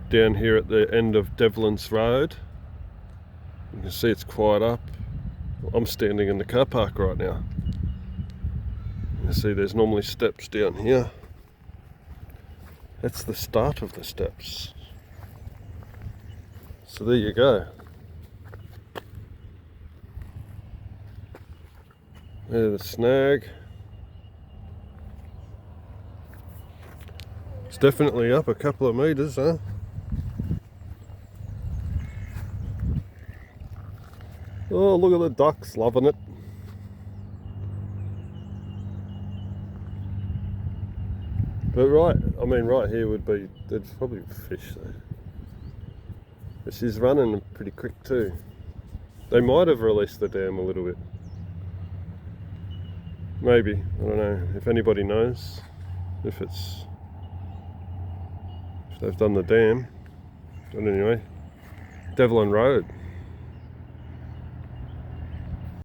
down here at the end of Devlin's Road. You can see it's quite up. I'm standing in the car park right now. You can see there's normally steps down here. That's the start of the steps. So there you go. There's the snag. It's definitely up a couple of metres, huh? Oh, look at the ducks, loving it. But right here would be, there's probably fish there. But she's running pretty quick too. They might have released the dam a little bit. Maybe, I don't know, if anybody knows, if they've done the dam. But anyway, Devlin Road.